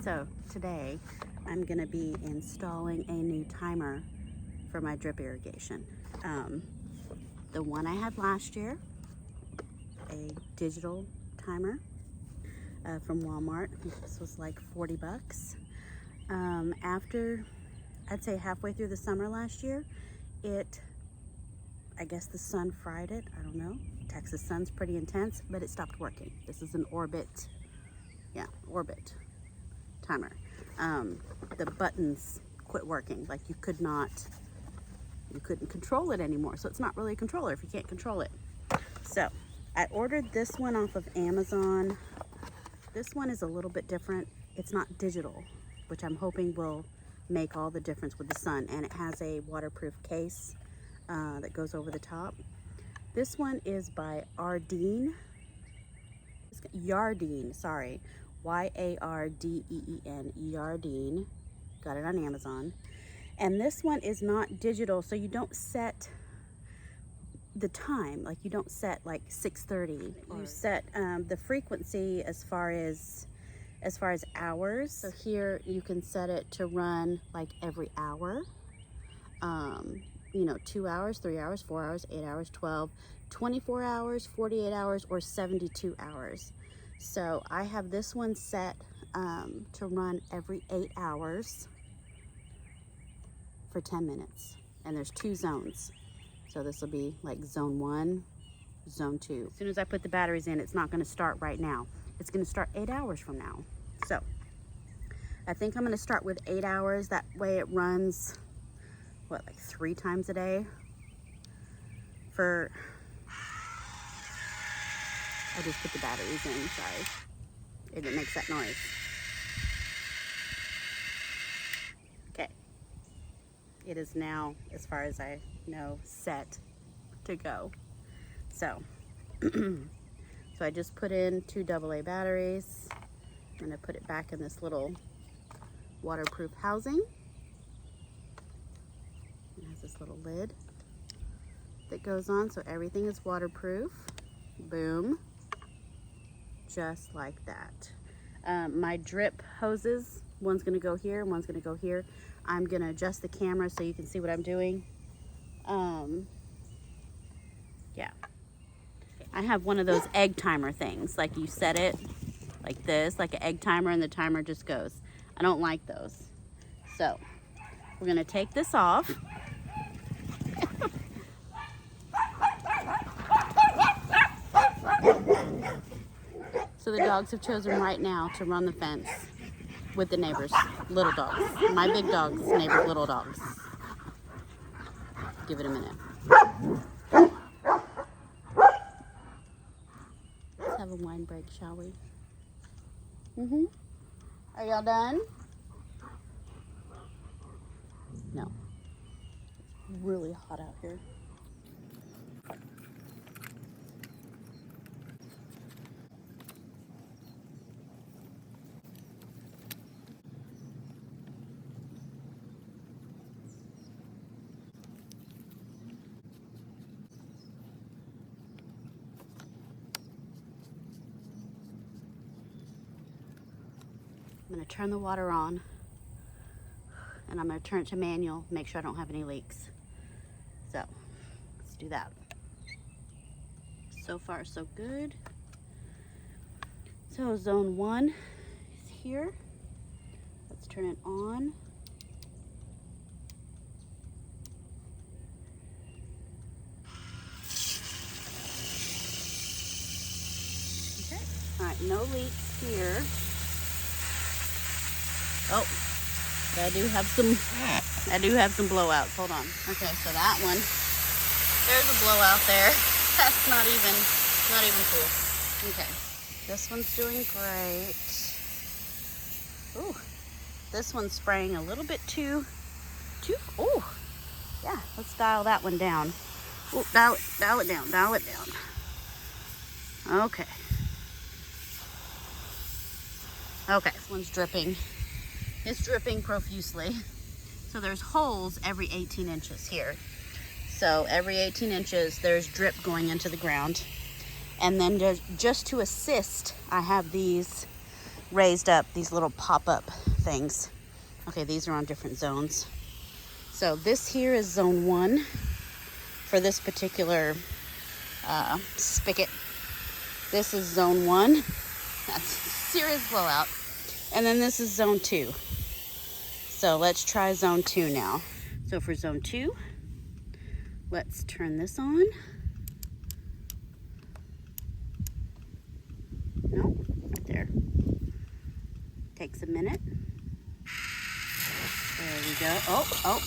So today I'm going to be installing a new timer for my drip irrigation. The one I had last year, a digital timer from Walmart. I think this was like 40 bucks. After, I'd say halfway through the summer last year, I guess the sun fried it, I don't know. Texas sun's pretty intense, but it stopped working. This is an Orbit timer. The buttons quit working. Like you couldn't control it anymore. So it's not really a controller if you can't control it. So I ordered this one off of Amazon. This one is a little bit different. It's not digital, which I'm hoping will make all the difference with the sun. And it has a waterproof case that goes over the top. This one is by Yardeen, sorry. Y-A-R-D-E-E-N, Yardeen. Got it on Amazon. And this one is not digital, so you don't set the time. Like you don't set like 6:30. You set the frequency as far as hours. So here you can set it to run like every hour. 2 hours, 3 hours, 4 hours, 8 hours, 12, 24 hours, 48 hours, or 72 hours. So I have this one set to run every 8 hours for 10 minutes. And there's 2 zones. So this will be like zone 1, zone 2. As soon as I put the batteries in, it's not going to start right now. It's going to start 8 hours from now. So I think I'm going to start with 8 hours. That way it runs, like 3 times a day for... I just put the batteries in, sorry. If it makes that noise. Okay. It is now, as far as I know, set to go. So, so I just put in 2 AA batteries. I'm gonna put it back in this little waterproof housing. It has this little lid that goes on, so everything is waterproof. Boom. Just like that. My drip hoses, one's gonna go here, one's gonna go here. I'm gonna adjust the camera so you can see what I'm doing. Yeah. I have one of those egg timer things, like you set it like this, like an egg timer, and the timer just goes. I don't like those. So we're gonna take this off. So the dogs have chosen right now to run the fence with the neighbors' little dogs. My big dogs, neighbors' little dogs. Give it a minute. Let's have a wine break, shall we? Are y'all done? No. It's really hot out here. I'm going to turn the water on, and I'm going to turn it to manual, make sure I don't have any leaks. So, let's do that. So far, so good. So, zone 1 is here. Let's turn it on. Okay. All right, no leaks here. Oh, I do have some blowouts. Hold on. Okay, so that one, there's a blowout there. That's not even cool. Okay, this one's doing great. Ooh, this one's spraying a little bit too. Oh, yeah. Let's dial that one down. Oh, dial it down. Okay. Okay, this one's dripping. It's dripping profusely. So there's holes every 18 inches here. So every 18 inches, there's drip going into the ground. And then just to assist, I have these raised up these little pop-up things. Okay, these are on different zones. So this here is zone 1 for this particular spigot. This is zone 1. That's serious blowout. And then this is zone 2. So let's try zone 2 now. So for zone 2, let's turn this on. No, right there. Takes a minute. There we go. Oh.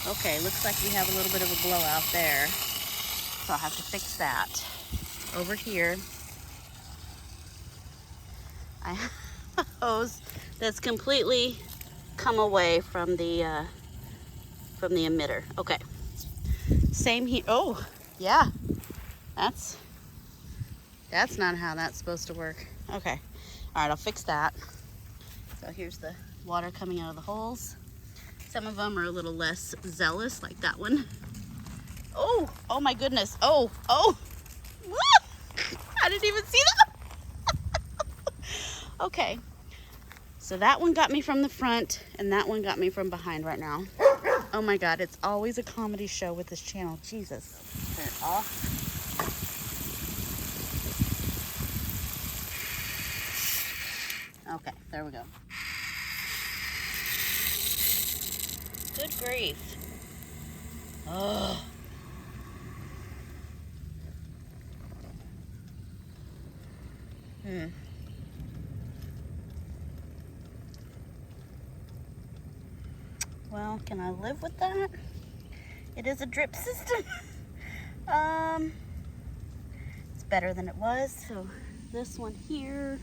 Okay, looks like we have a little bit of a blowout there. So I'll have to fix that. Over here, I have a hose that's completely come away from the emitter. Okay. Same here. Oh, yeah. That's not how that's supposed to work. Okay. All right, I'll fix that. So here's the water coming out of the holes. Some of them are a little less zealous, like that one. Oh my goodness. Oh. I didn't even see that. Okay. So that one got me from the front, and that one got me from behind right now. Oh my God, it's always a comedy show with this channel. Jesus. Turn it off. Okay, there we go. Good grief. Oh. Well, can I live with that? It is a drip system. It's better than it was. So this one here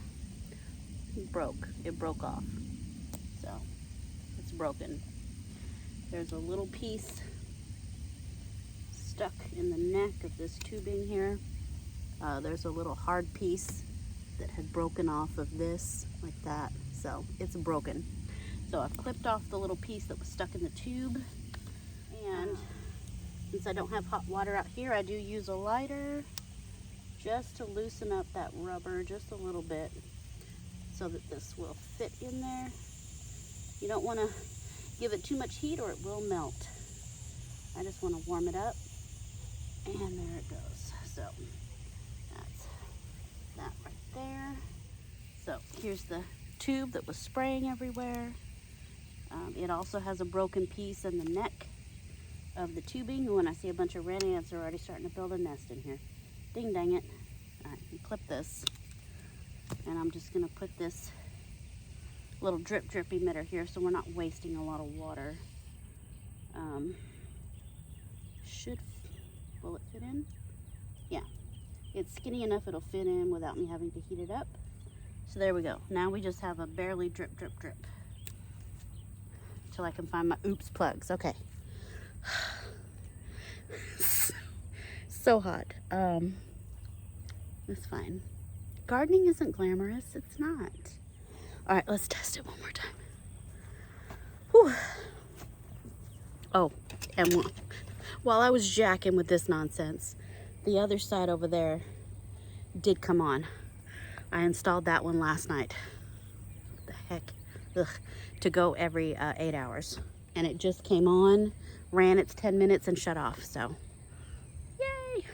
broke. It broke off. So it's broken. There's a little piece stuck in the neck of this tubing here. There's a little hard piece that had broken off of this like that. So it's broken. So I've clipped off the little piece that was stuck in the tube. And since I don't have hot water out here, I do use a lighter just to loosen up that rubber just a little bit so that this will fit in there. You don't want to give it too much heat or it will melt. I just want to warm it up. And there it goes. So that's that right there. So here's the tube that was spraying everywhere. It also has a broken piece in the neck of the tubing. When I see a bunch of red ants are already starting to build a nest in here. Ding dang it. All right, clip this. And I'm just gonna put this little drip emitter here so we're not wasting a lot of water. Will it fit in? Yeah, it's skinny enough it'll fit in without me having to heat it up. So there we go. Now we just have a barely drip. Till I can find my oops plugs. Okay. So hot. It's fine. Gardening isn't glamorous. It's not. All right, let's test it one more time. Whew. Oh, and while I was jacking with this nonsense, the other side over there did come on. I installed that one last night. What the heck? Ugh. To go every 8 hours. And it just came on, ran its 10 minutes and shut off. So, yay.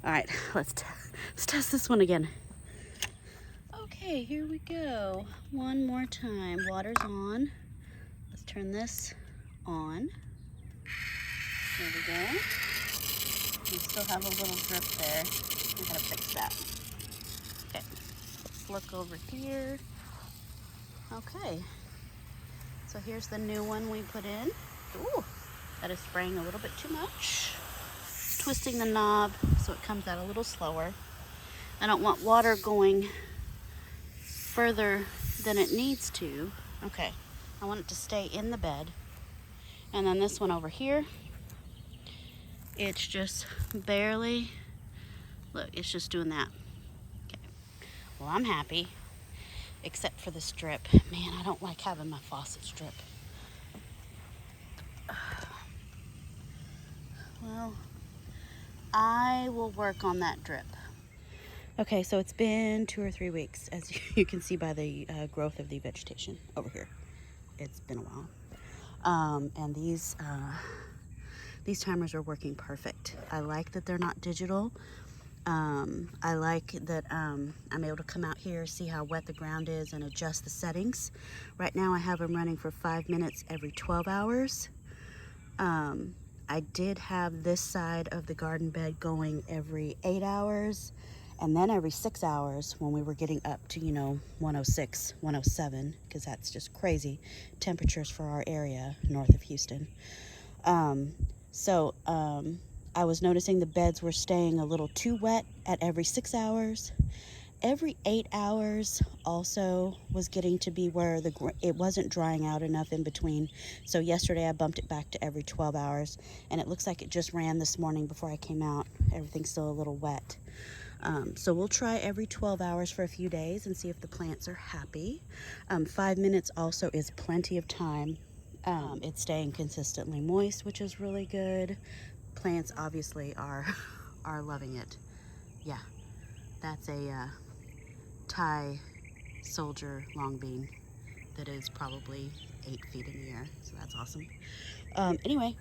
All right, let's test this one again. Okay, here we go. One more time. Water's on. Let's turn this on. There we go. We still have a little drip there. I gotta fix that. Okay, let's look over here. Okay, so here's the new one we put in. Ooh, that is spraying a little bit too much. Twisting the knob so it comes out a little slower. I don't want water going further than it needs to. Okay, I want it to stay in the bed. And then this one over here, it's just barely, look, it's just doing that. Okay, well, I'm happy. Except for this drip. Man, I don't like having my faucets drip. Well, I will work on that drip. Okay, so it's been 2 or 3 weeks, as you can see by the growth of the vegetation over here. It's been a while. And these timers are working perfect. I like that they're not digital. I like that I'm able to come out here, see how wet the ground is, and adjust the settings. Right now I have them running for 5 minutes every 12 hours. I did have this side of the garden bed going every 8 hours, and then every 6 hours when we were getting up to, 106, 107, because that's just crazy temperatures for our area north of Houston. So I was noticing the beds were staying a little too wet at every 6 hours. Every 8 hours also was getting to be where it wasn't drying out enough in between. So yesterday I bumped it back to every 12 hours, and it looks like it just ran this morning before I came out. Everything's still a little wet. So we'll try every 12 hours for a few days and see if the plants are happy. 5 minutes also is plenty of time. It's staying consistently moist, which is really good. Plants obviously are loving it. Yeah, that's a Thai soldier long bean that is probably 8 feet in the air, so that's awesome. Anyway,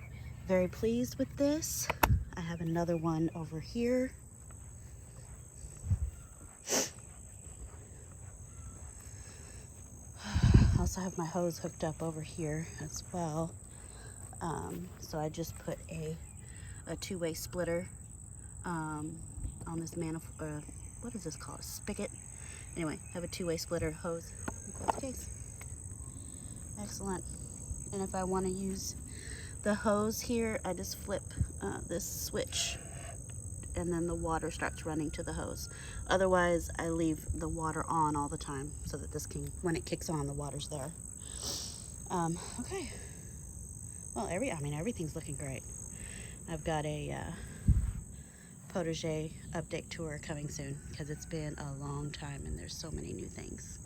very pleased with this. I have another one over here. I also have my hose hooked up over here as well. So I just put a two-way splitter on this manifold. What is this called? A spigot. Anyway, have a two-way splitter hose. That's the case. Excellent. And if I want to use the hose here, I just flip this switch, and then the water starts running to the hose. Otherwise, I leave the water on all the time so that when it kicks on, the water's there. Okay. Well, everything's looking great. I've got a Potager update tour coming soon because it's been a long time and there's so many new things.